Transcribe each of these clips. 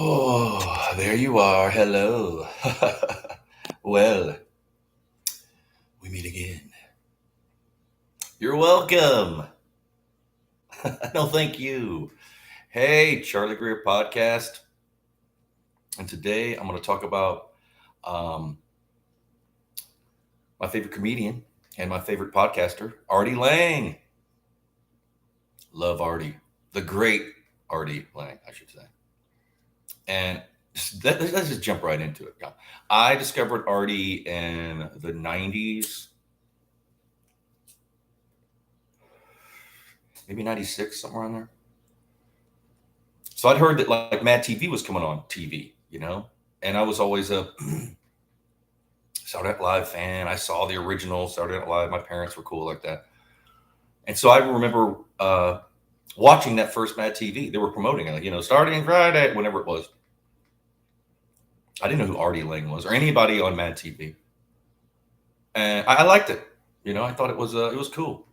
Oh, there you are. Hello. Well, we meet again. You're welcome. No, thank you. Hey, Charlie Greer podcast. And today I'm going to talk about um, my favorite comedian and my favorite podcaster, Artie Lange. Love Artie. The great Artie Lange, I should say. And let's just jump right into it. Yeah. I discovered Artie in the 90s, maybe 96, somewhere on there. So I'd heard that like Mad TV was coming on TV, and I was always a Saturday Night Live fan. I saw the original Saturday Night Live. My parents were cool like that, and so I remember watching that first Mad TV. They were promoting it, starting Friday, whenever it was. I didn't know who Artie Lange was or anybody on Mad TV, and I liked it. I thought it was cool,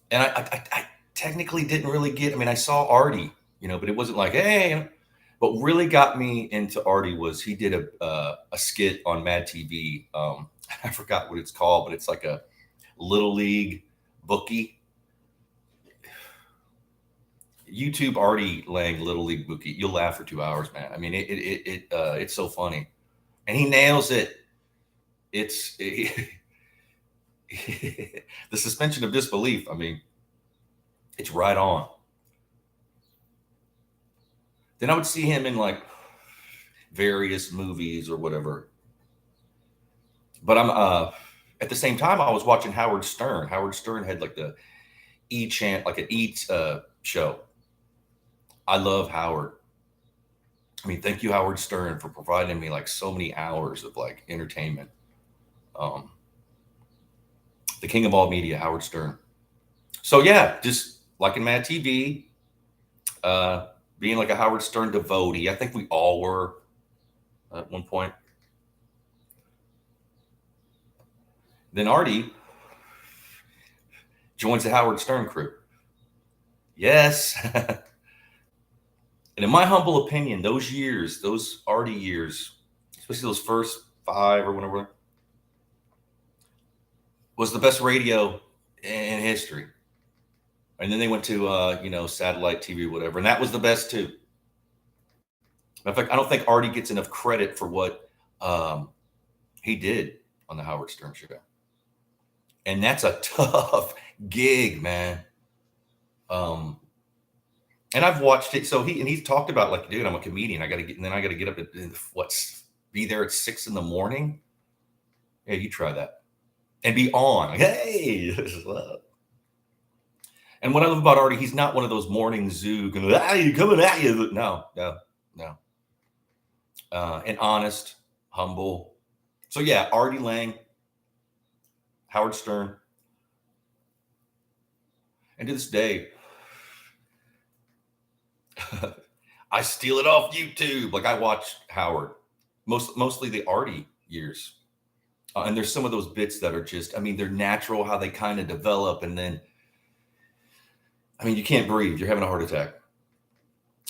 and I technically didn't really get. I mean, I saw Artie, but it wasn't like, hey. What really got me into Artie was he did a skit on Mad TV. I forgot what it's called, but it's like a little league bookie. YouTube Artie Lange little league bookie. You'll laugh for 2 hours, man. I mean, it's so funny, and he nails it. The suspension of disbelief. I mean, it's right on. Then I would see him in like various movies or whatever. But I'm at the same time I was watching Howard Stern. Howard Stern had like the like an show. I love Howard. I mean, thank you, Howard Stern, for providing me like so many hours of like entertainment. Um, the king of all media, Howard Stern. So yeah, just like in Mad TV, being like a Howard Stern devotee. I think we all were at one point. Then Artie joins the Howard Stern crew. Yes. And in my humble opinion, those Artie years, especially those first 5 or whatever, was the best radio in history. And then they went to satellite TV, whatever, and that was the best too. In fact, I don't think Artie gets enough credit for what he did on the Howard Stern show. And that's a tough gig, man. And I've watched it. So he's talked about like, dude, I'm a comedian. I got to get up at be there at 6 a.m. Yeah, you try that and be on. Like, hey, this is love. And what I love about Artie, he's not one of those morning zoo going, you coming at you. No. And honest, humble. So yeah, Artie Lange, Howard Stern. And to this day, I steal it off YouTube. Like I watch Howard, mostly the Artie years. And there's some of those bits that are just, I mean, they're natural, how they kind of develop. And then, I mean, you can't breathe. You're having a heart attack.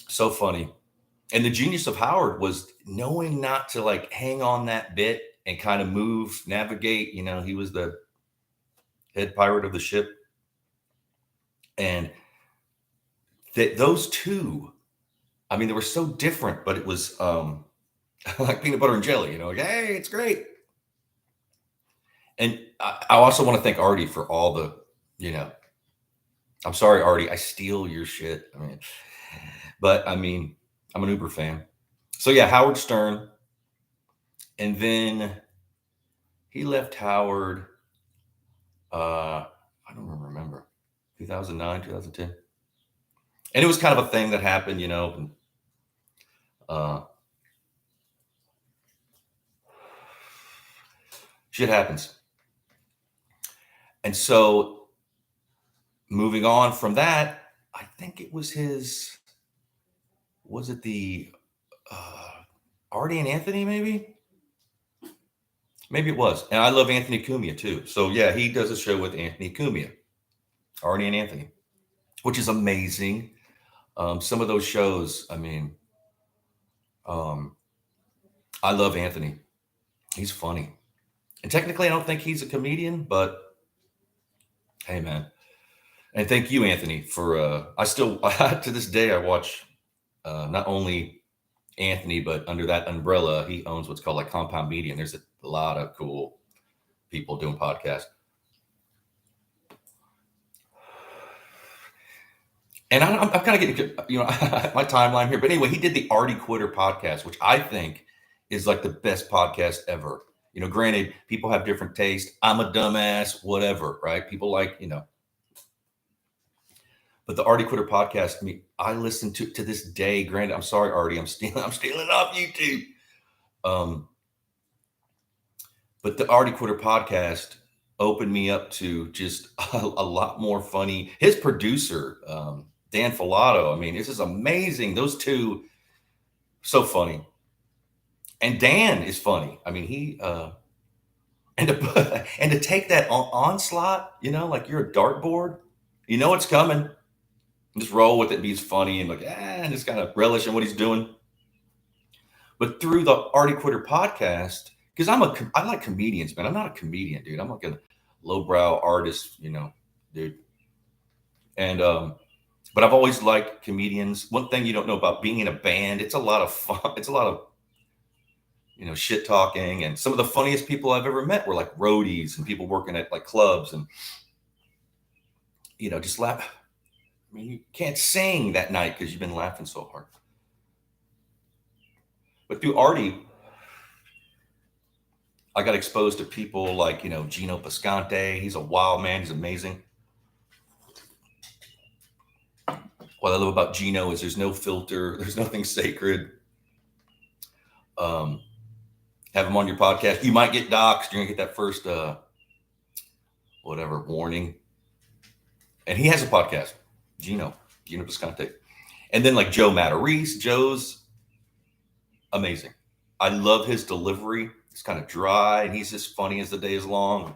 So funny. And the genius of Howard was knowing not to like hang on that bit and kind of navigate. He was the head pirate of the ship. And those two, I mean, they were so different, but it was like peanut butter and jelly, like, hey, it's great. And I also want to thank Artie for all the, I'm sorry, Artie, I steal your shit. I mean, I'm an Uber fan. So yeah, Howard Stern. And then he left Howard, I don't remember, 2009, 2010. And it was kind of a thing that happened, and, shit happens. And so moving on from that, I think it was was it the Artie and Anthony, maybe? Maybe it was. And I love Anthony Cumia too. So yeah, he does a show with Anthony Cumia, Artie and Anthony, which is amazing. Some of those shows, I mean, Um, I love Anthony. He's funny. And technically, I don't think he's a comedian, but hey, man. And thank you, Anthony, for, I still, to this day, I watch not only Anthony, but under that umbrella, he owns what's called like Compound Media. And there's a lot of cool people doing podcasts. And I'm kind of getting, my timeline here. But anyway, he did the Artie Quitter podcast, which I think is like the best podcast ever. Granted, people have different tastes. I'm a dumbass, whatever, right? People like, but the Artie Quitter podcast, I listen to this day. Granted, I'm sorry, Artie, I'm stealing off YouTube. But the Artie Quitter podcast opened me up to just a lot more funny. His producer, Dan Filato, I mean, this is amazing. Those two, so funny. And Dan is funny. I mean, he and to take that onslaught, like you're a dartboard, it's coming. Just roll with it, be funny, and and just kind of relish in what he's doing. But through the Artie Quitter podcast, because I like comedians, man. I'm not a comedian, dude. I'm like a lowbrow artist, dude. And but I've always liked comedians. One thing you don't know about being in a band, it's a lot of fun. It's a lot of shit talking, and some of the funniest people I've ever met were like roadies and people working at like clubs, and just laugh. I mean, you can't sing that night because you've been laughing so hard. But through Artie, I got exposed to people like, Gino Pascante. He's a wild man. He's amazing. What I love about Gino is there's no filter. There's nothing sacred. Have him on your podcast. You might get doxxed. You're going to get that first, warning. And he has a podcast, Gino Pascante. And then like Joe Matarese. Joe's amazing. I love his delivery. It's kind of dry, and he's as funny as the day is long.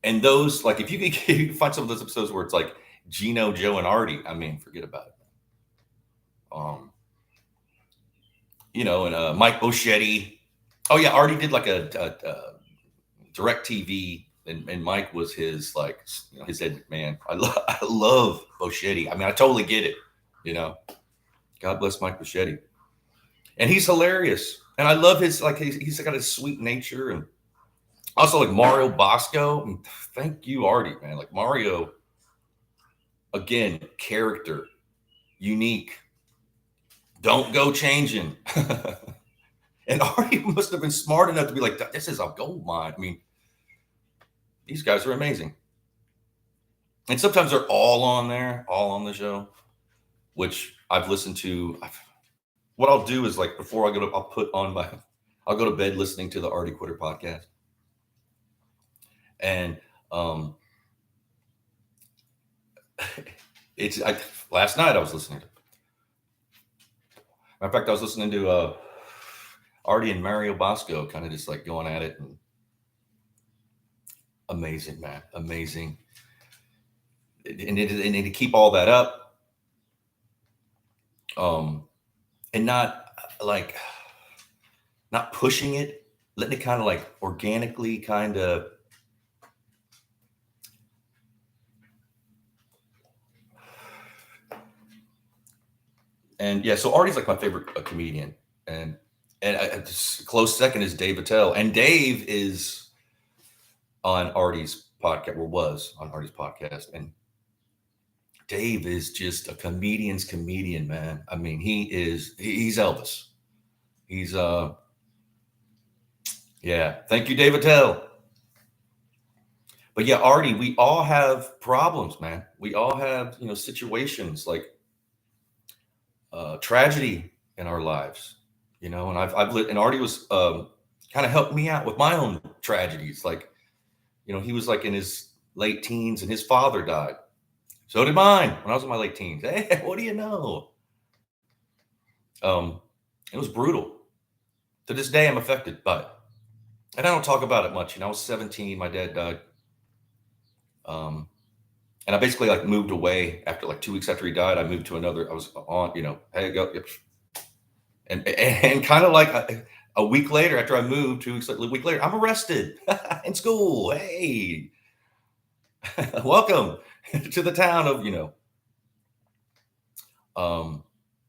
And those, like, if you can find some of those episodes where it's like Gino, Joe, and Artie, I mean, forget about it. And Mike Boschetti. Oh yeah, Artie did like a direct TV, and Mike was his his Ed McMahon. I love Boschetti. I mean, I totally get it. God bless Mike Boschetti. And he's hilarious. And I love his, he's got a sweet nature. And also like Mario Bosco. I mean, thank you, Artie, man. Like Mario, again, character, unique. Don't go changing. And Artie must have been smart enough to be like, this is a gold mine. I mean, these guys are amazing. And sometimes they're all on the show, which I've listened to. What I'll do is like before I go to, I'll go to bed listening to the Artie Quitter podcast. And last night I was listening to. Matter of fact, I was listening to Artie and Mario Bosco kind of just like going at it. And amazing, man, amazing. And to keep all that up, and not pushing it, letting it kind of like organically kind of and yeah, so Artie's like my favorite comedian, and a close second is Dave Attell, and Dave is on Artie's podcast, or was on Artie's podcast, and Dave is just a comedian's comedian, man. I mean, he's Elvis. He's yeah. Thank you, Dave Attell. But yeah, Artie, we all have problems, man. We all have, situations like tragedy in our lives, and I've lived, and Artie was kind of helped me out with my own tragedies. Like, he was like in his late teens and his father died. So did mine when I was in my late teens. Hey, what do you know? It was brutal. To this day, I'm affected by it. And I don't talk about it much. I was 17, my dad died. And I basically moved away after 2 weeks after he died. I moved to another, I was on, hey, go. Yep. And kind of like a week later, after I moved, 2 weeks, a week later, I'm arrested in school. Hey, welcome to the town of,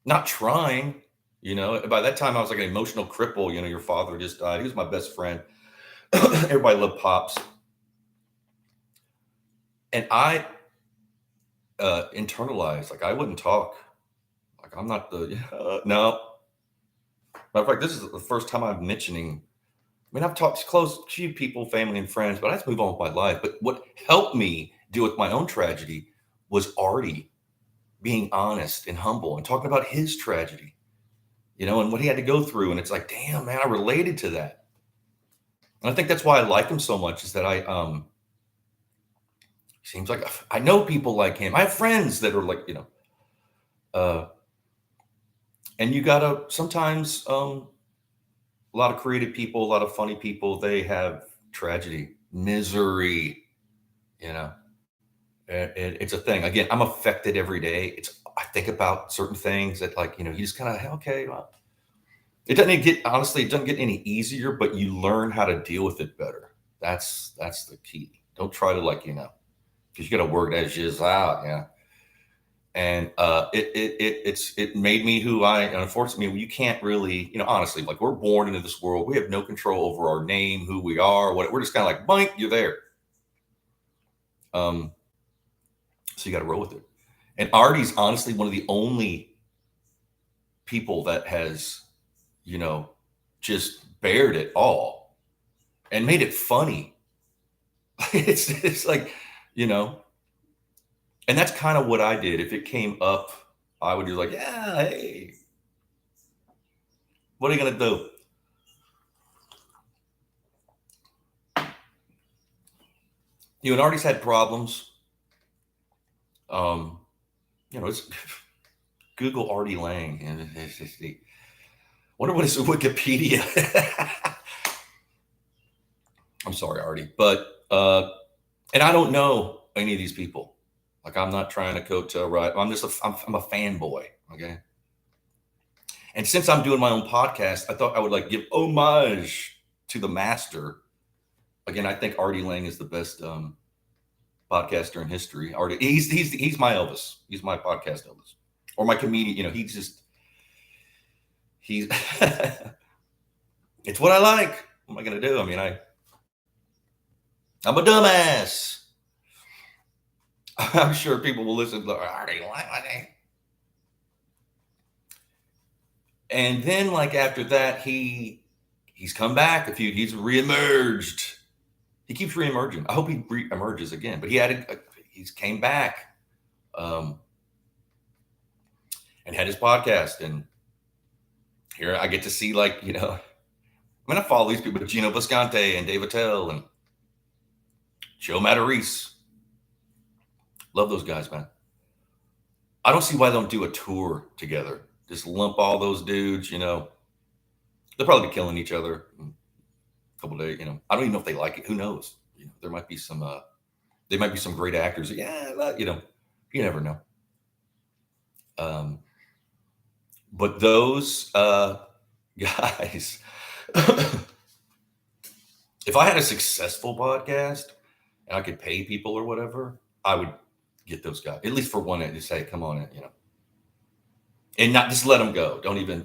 not trying, by that time I was like an emotional cripple. Your father just died. He was my best friend. Everybody loved Pops. And I internalized, like I wouldn't talk. Like I'm not no. Matter of fact, this is the first time I'm mentioning. I mean, I've talked to close few people, family and friends, but I just move on with my life. But what helped me deal with my own tragedy was Artie being honest and humble and talking about his tragedy, and what he had to go through. And it's like, damn, man, I related to that. And I think that's why I like him so much, is that seems like I know people like him. I have friends that are like, uh, and you gotta sometimes, a lot of creative people, a lot of funny people, they have tragedy, misery, you know, and it's a thing. Again, I'm affected every day. I think about certain things that, like, you just kind of, okay, well, it doesn't get any easier, but you learn how to deal with it better. That's the key. Don't try to, like, because you got to work that shit out. Yeah. And it made me who and unfortunately, you can't really, honestly, like, we're born into this world. We have no control over our name, who we are, what we're just kind of like, boink, you're there. So you got to roll with it. And Artie's honestly one of the only people that has, just bared it all and made it funny. It's like, and that's kind of what I did. If it came up, I would be like, yeah, hey, what are you going to do? And Artie's had problems. It's Google Artie Lange. And wonder what is Wikipedia. I'm sorry, Artie, but and I don't know any of these people. Like, I'm not trying to coattail right. I'm a fanboy. Okay. And since I'm doing my own podcast, I thought I would like give homage to the master. Again, I think Artie Lange is the best podcaster in history. Artie, he's my Elvis. He's my podcast Elvis, or my comedian. He's it's what I like. What am I gonna do? I mean, I'm a dumbass. I'm sure people will listen to Artie Lange. And then, like, after that, he's come back he's reemerged. He keeps reemerging. I hope he reemerges again. But he's came back, and had his podcast. And here I get to see, like, I follow these people, Gino Buscante and Dave Attell and Joe Matarese. Love those guys, man. I don't see why they don't do a tour together. Just lump all those dudes, they'll probably be killing each other in a couple of days. I don't even know if they like it. Who knows? There might be some, they might be some great actors. Yeah, you never know. But those guys, if I had a successful podcast and I could pay people or whatever, I would get those guys, at least for one, to say, come on in, and not just let them go. Don't even,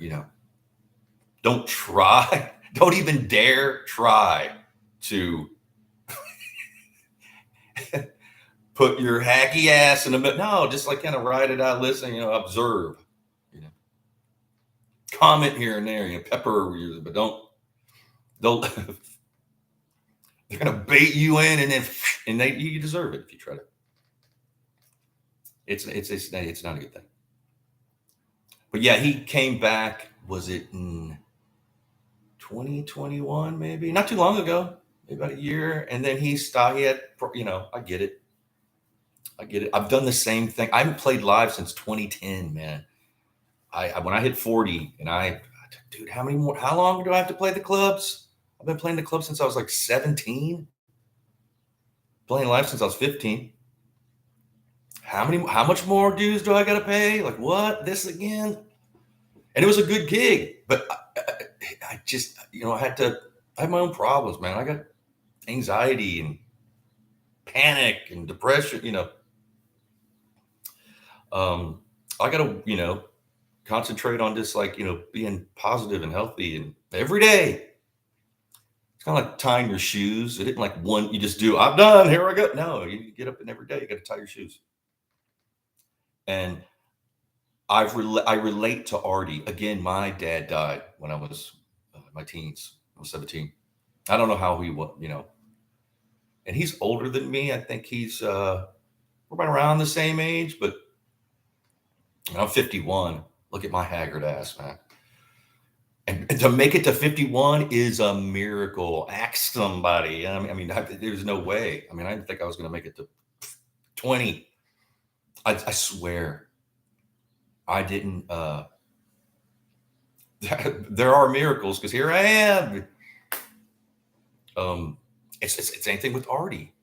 don't try. Don't even dare try to put your hacky ass in the middle. No, just like kind of ride it out, listen, observe, comment here and there, pepper, but don't, they're going to bait you in, and you deserve it if you try to. It's not a good thing. But yeah, he came back. Was it in 2021? Maybe not too long ago, maybe about a year. And then he stopped. He had, I get it. I've done the same thing. I haven't played live since 2010, man. When I hit 40, and dude, how long do I have to play the clubs? I've been playing the club since I was like 17. Playing live since I was 15. How much more dues do I got to pay? Like, what? This again? And it was a good gig, but I just, I had my own problems, man. I got anxiety and panic and depression, I got to, concentrate on just like, being positive and healthy and every day. It's kind of like tying your shoes. It isn't like one you just do, I'm done, here I go. No, you get up and every day you got to tie your shoes. And I relate to Artie. Again, my dad died when I was my teens. I was 17. I don't know how he was, and he's older than me. I think he's we're about around the same age, but I'm 51. Look at my haggard ass, man. And to make it to 51 is a miracle. Ask somebody. There's no way. I didn't think I was going to make it to 20. I swear, I didn't. There are miracles because here I am. It's the same thing with Artie.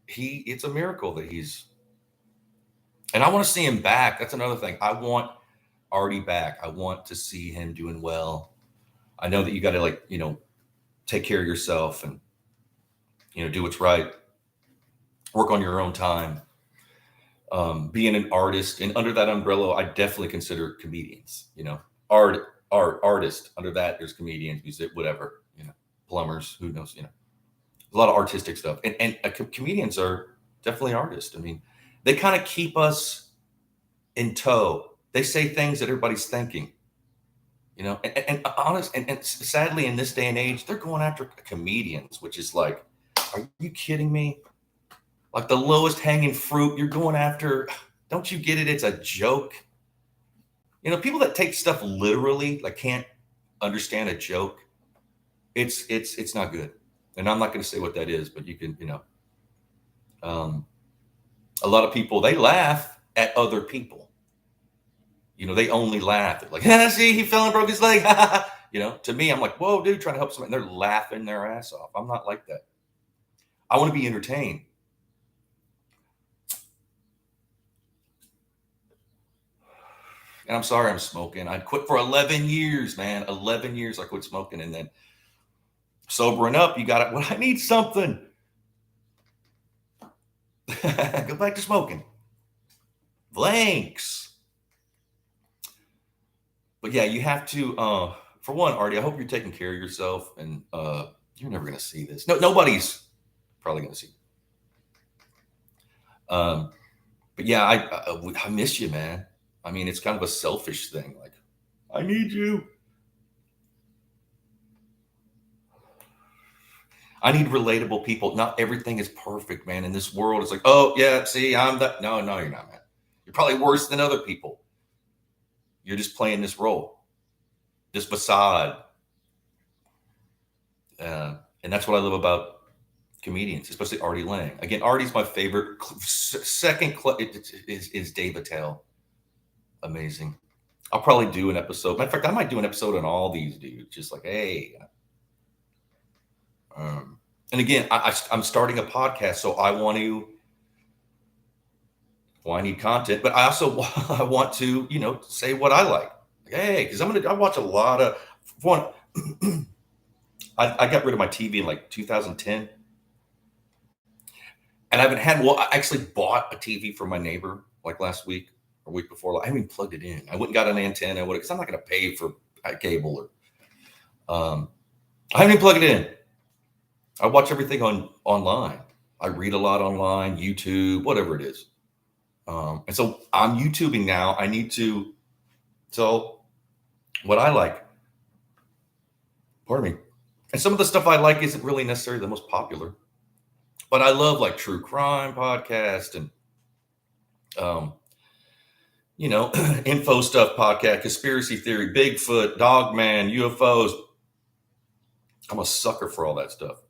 It's a miracle that he's. And I want to see him back. That's another thing. I want Artie back. I want to see him doing well. I know that you got to take care of yourself and, do what's right. Work on your own time. Being an artist, and under that umbrella, I definitely consider comedians, artist. Under that, there's comedians, music, whatever, plumbers, who knows, a lot of artistic stuff. And comedians are definitely artists. They kind of keep us in tow. They say things that everybody's thinking, and honest, and sadly in this day and age, they're going after comedians, which is like, are you kidding me? Like the lowest hanging fruit you're going after. Don't you get it? It's a joke. People that take stuff literally, like can't understand a joke. It's not good. And I'm not going to say what that is, but you can, a lot of people, they laugh at other people. They only laugh at like, see, he fell and broke his leg. To me, I'm like, whoa, dude, trying to help somebody. And they're laughing their ass off. I'm not like that. I want to be entertained. And I'm sorry I'm smoking. I quit for 11 years, man. 11 years I quit smoking. And then sobering up, you got it. Well, I need something. Go back to smoking. Blanks. But yeah, you have to, for one, Artie, I hope you're taking care of yourself. And you're never going to see this. No, nobody's probably going to see it. But yeah, I miss you, man. It's kind of a selfish thing. Like, I need you. I need relatable people. Not everything is perfect, man. In this world, it's like, oh, yeah, see, I'm that. No, you're not, man. You're probably worse than other people. You're just playing this role, this facade. And that's what I love about comedians, especially Artie Lange. Again, Artie's my favorite. Second is Dave Attell. Amazing. I'll probably do an episode. Matter of fact, I might do an episode on all these dudes. Just like, hey. And again, I'm starting a podcast, so I need content, but I also I want to, say what I like. Hey, because I watch a lot of one. I got rid of my TV in like 2010. And I haven't had, I actually bought a TV from my neighbor like last week or week before. I haven't even plugged it in. I went and got an antenna because I'm not going to pay for a cable or, I haven't even plugged it in. I watch everything online. I read a lot online, YouTube, whatever it is. And so I'm YouTubing now. I need to tell what I like. Pardon me. And some of the stuff I like isn't really necessarily the most popular. But I love like true crime podcast and, info stuff podcast, conspiracy theory, Bigfoot, Dogman, UFOs. I'm a sucker for all that stuff.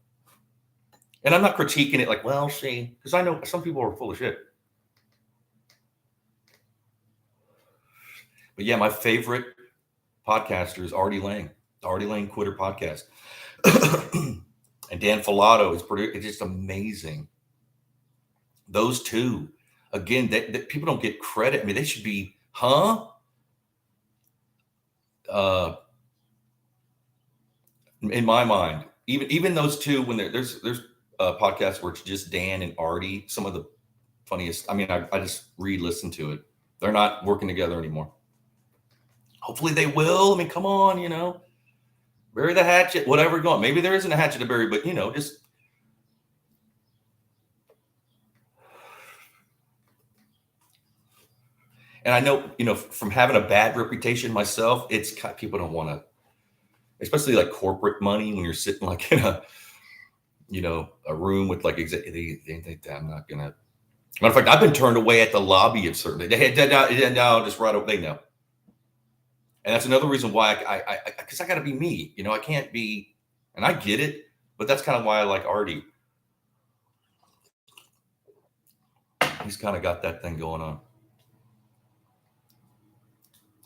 And I'm not critiquing it like, well, see, because I know some people are full of shit. But yeah, my favorite podcaster is Artie Lange, the Artie Lange Quitter podcast. And Dan Filato is it's just amazing. Those two, again, that people don't get credit. They should be, huh? uh, in my mind, even those two, when there's podcasts where it's just Dan and Artie, some of the funniest. I mean, I just re-listened to it. They're not working together anymore. Hopefully they will. I mean, come on, bury the hatchet, whatever going. Maybe there isn't a hatchet to bury, but just. And I know, from having a bad reputation myself, it's people don't want to, especially like corporate money when you're sitting like in a room with like they think that I'm not gonna. Matter of fact, I've been turned away at the lobby of certain. They had now just right over. They know, and that's another reason why because I got to be me. I can't be, and I get it, but that's kind of why I like Artie. He's kind of got that thing going on,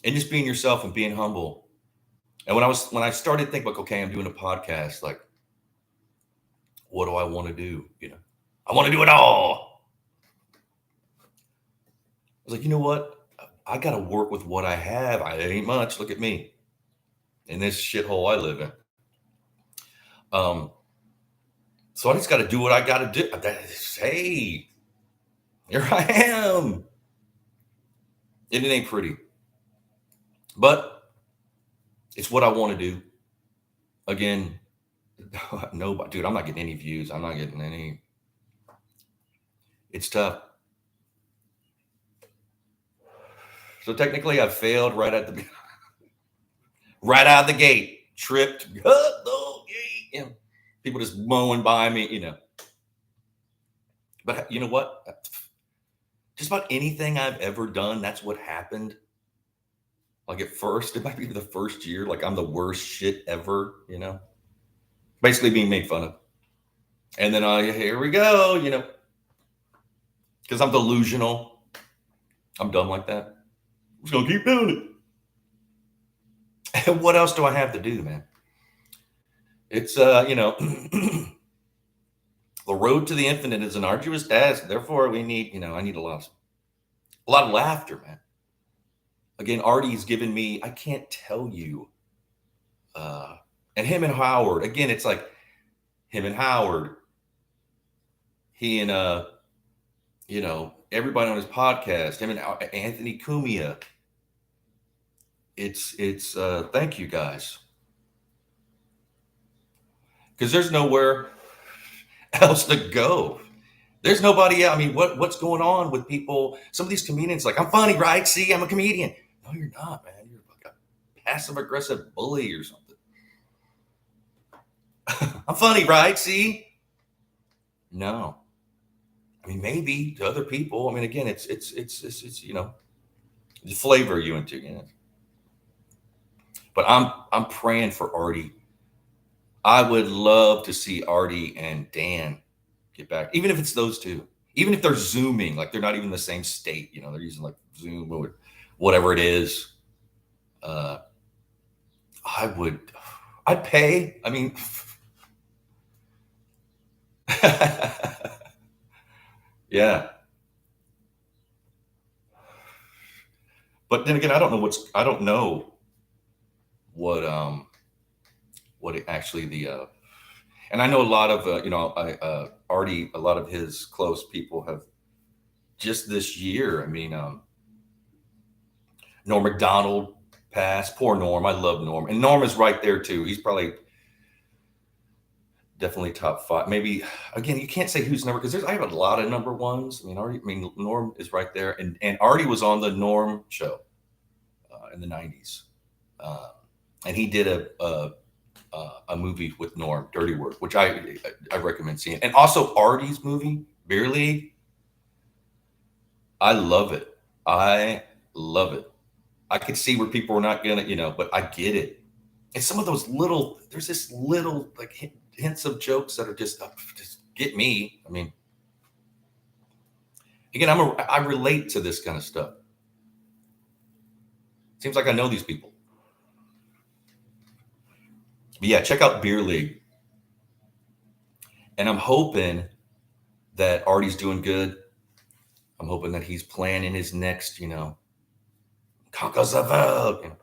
and just being yourself and being humble. And when I started thinking like, okay, I'm doing a podcast, like, what do I want to do? I want to do it all. I was like, you know what? I got to work with what I have. I ain't much. Look at me in this shithole I live in. So I just got to do what I got to do. Hey, here I am. And it ain't pretty, but it's what I want to do. Again, no, dude, I'm not getting any views. I'm not getting any. It's tough. So technically, I failed right out of the gate. Tripped. People just mowing by me, But you know what? Just about anything I've ever done, that's what happened. Like at first, it might be the first year, like I'm the worst shit ever, Basically being made fun of. And then here we go, because I'm delusional. I'm dumb like that. I'm just gonna keep doing it. And what else do I have to do, man? It's the road to the infinite is an arduous task. Therefore, we need, I need a lot of laughter, man. Again, Artie's given me, I can't tell you. And him and Howard, again, it's like him and Howard, he and everybody on his podcast, him and Anthony Cumia. It's thank you guys. Because there's nowhere else to go. There's nobody else. I mean, what's going on with people? Some of these comedians, like, I'm funny, right? See, I'm a comedian. No, you're not, man. You're like a passive aggressive bully or something. I'm funny, right? See? No. I mean, maybe to other people. I mean, again, it's the flavor you into. But I'm praying for Artie. I would love to see Artie and Dan get back, even if it's those two. Even if they're Zooming, like they're not even in the same state. They're using like Zoom or whatever it is. I'd pay. I mean. Yeah. But then again, I don't know what actually and I know a lot of, Artie, a lot of his close people have just this year. I mean, Norm Macdonald passed. Poor Norm. I love Norm. And Norm is right there too. He's probably definitely top 5. Maybe again, you can't say who's number because I have a lot of number ones. Norm is right there, and Artie was on the Norm show in the 90s, and he did a movie with Norm, Dirty Work, which I recommend seeing, and also Artie's movie Beer League. I love it. I could see where people were not gonna, but I get it. And some of those there's this little like hints of jokes that are just get me. I mean, again, I relate to this kind of stuff. Seems like I know these people. But yeah, check out Beer League. And I'm hoping that Artie's doing good. I'm hoping that he's planning his next, conquer the world.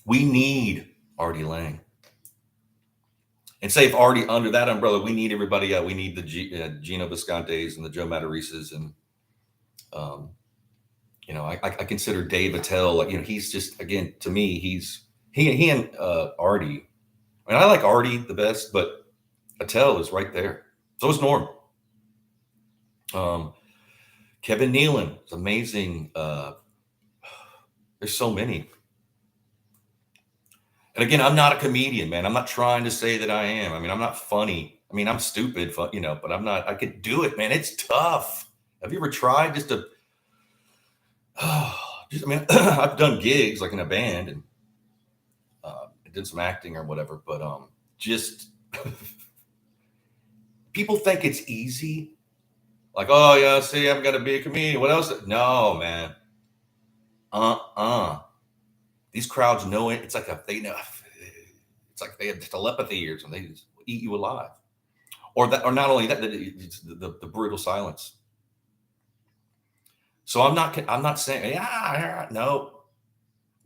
We need Artie Lange. And say if Artie under that umbrella, we need everybody else. We need the Gino Viscontes and the Joe Matarices, and I consider Dave Attell, like, he's just, again, to me, he and Artie. I mean, I like Artie the best, but Attell is right there. So is Norm. Kevin Nealon is amazing. There's so many. And again, I'm not a comedian, man. I'm not trying to say that I am. I mean, I'm not funny. I mean, I'm stupid, but I'm not. I could do it, man. It's tough. Have you ever tried just to? I mean, I've done gigs like in a band and did some acting or whatever, but just people think it's easy. Like, oh yeah, see, I'm gonna be a comedian. What else? No, man. These crowds know it. It's like they know. It's like they have telepathy or something. They just eat you alive. Or not only that, it's the brutal silence. So I'm not saying, no,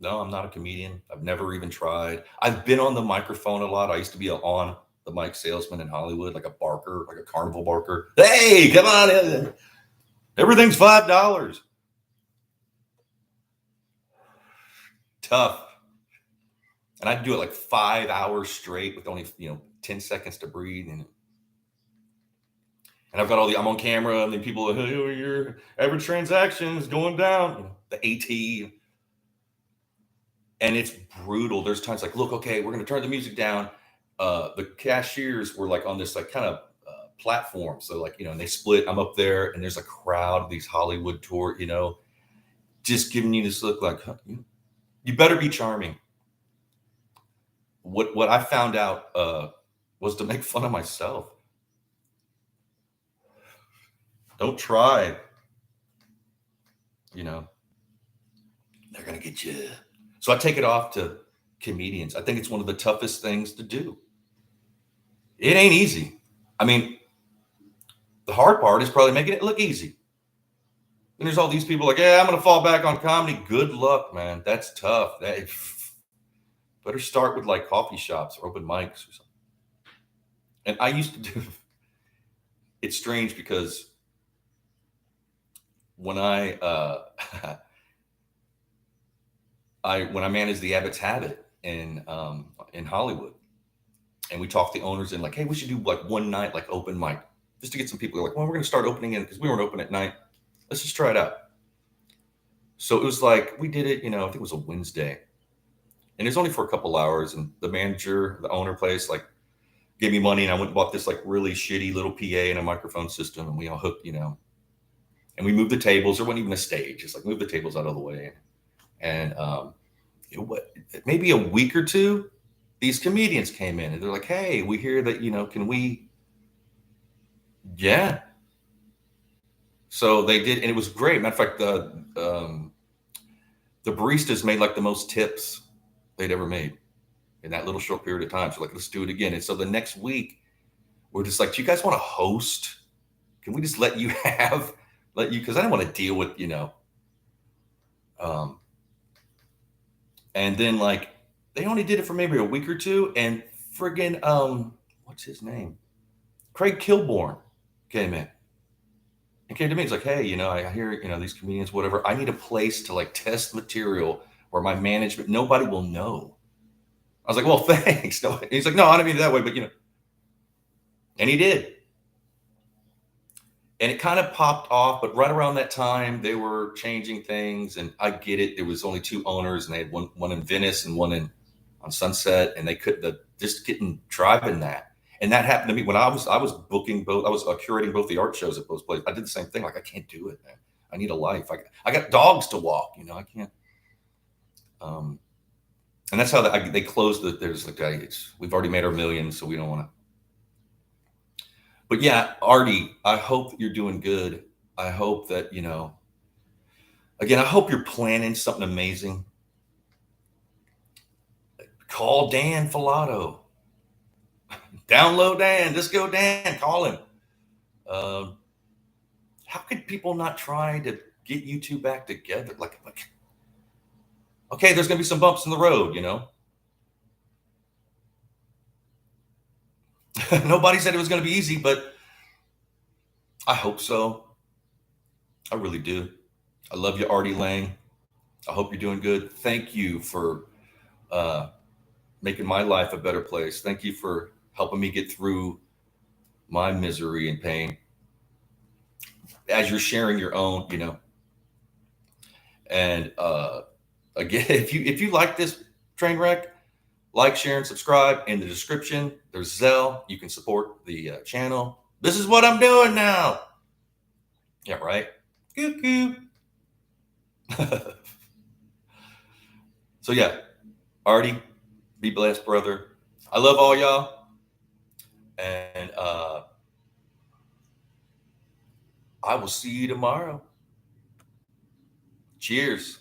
I'm not a comedian. I've never even tried. I've been on the microphone a lot. I used to be on the mic salesman in Hollywood, like a barker, like a carnival barker. Hey, come on in. Everything's $5. Tough. And I'd do it like 5 hours straight with only 10 seconds to breathe, and I've got I'm on camera, and then people are, hey, your average transaction is going down, the AT, and it's brutal. There's times like, look, okay, we're going to turn the music down. The cashiers were like on this like kind of platform, so like and they split. I'm up there, and there's a crowd of these Hollywood tour, just giving you this look like, you better be charming. What I found out was to make fun of myself. Don't try. They're going to get you. So I take it off to comedians. I think it's one of the toughest things to do. It ain't easy. I mean, the hard part is probably making it look easy. And there's all these people like, yeah, I'm going to fall back on comedy. Good luck, man. That's tough. Better start with like coffee shops or open mics or something. And I used to do. It's strange because when I when I managed the Abbott's Habit in Hollywood, and we talked the owners in like, hey, we should do like one night like open mic just to get some people. Like, well, we're going to start opening in because we weren't open at night. Let's just try it out. So it was like we did it. I think it was a Wednesday, and it was only for a couple hours. And the manager, the owner place, like gave me money, and I went and bought this like really shitty little PA and a microphone system, and we all hooked, and we moved the tables. There wasn't even a stage; just like move the tables out of the way. And maybe a week or two, these comedians came in, and they're like, "Hey, we hear that can we?" Yeah. So they did, and it was great. Matter of fact, the baristas made like the most tips they'd ever made in that little short period of time. So like, let's do it again. And so the next week, we're just like, do you guys want to host? Can we just let you? Because I don't want to deal with, and then like, they only did it for maybe a week or two. And friggin', what's his name? Craig Kilborn came in and came to me. He's like, hey, I hear, these comedians, whatever. I need a place to like test material where my management, nobody will know. I was like, well, thanks. No, he's like, no, I don't mean it that way, but and he did. And it kind of popped off, but right around that time, they were changing things. And I get it. There was only two owners, and they had one in Venice and one on Sunset, and they just couldn't driving that. And that happened to me when I was booking both. I was curating both the art shows at both places. I did the same thing. Like, I can't do it, man. I need a life. I got dogs to walk. I can't. And that's how they closed there's like, we've already made our millions, so we don't want to. But yeah, Artie, I hope that you're doing good. I hope that, again, I hope you're planning something amazing. Call Dan Filato. Download Dan. Just go Dan. Call him. How could people not try to get you two back together. Like, okay, there's going to be some bumps in the road, you know? Nobody said it was going to be easy, but I hope so. I really do. I love you, Artie Lange. I hope you're doing good. Thank you for uh, making my life a better place. Thank you for helping me get through my misery and pain as you're sharing your own, you know. And again, if you like this train wreck, like, share, and subscribe. In the description, there's Zelle. You can support the channel. This is what I'm doing now. Yeah, right. Cuckoo. So yeah, Artie, be blessed, brother. I love all y'all, and I will see you tomorrow. Cheers.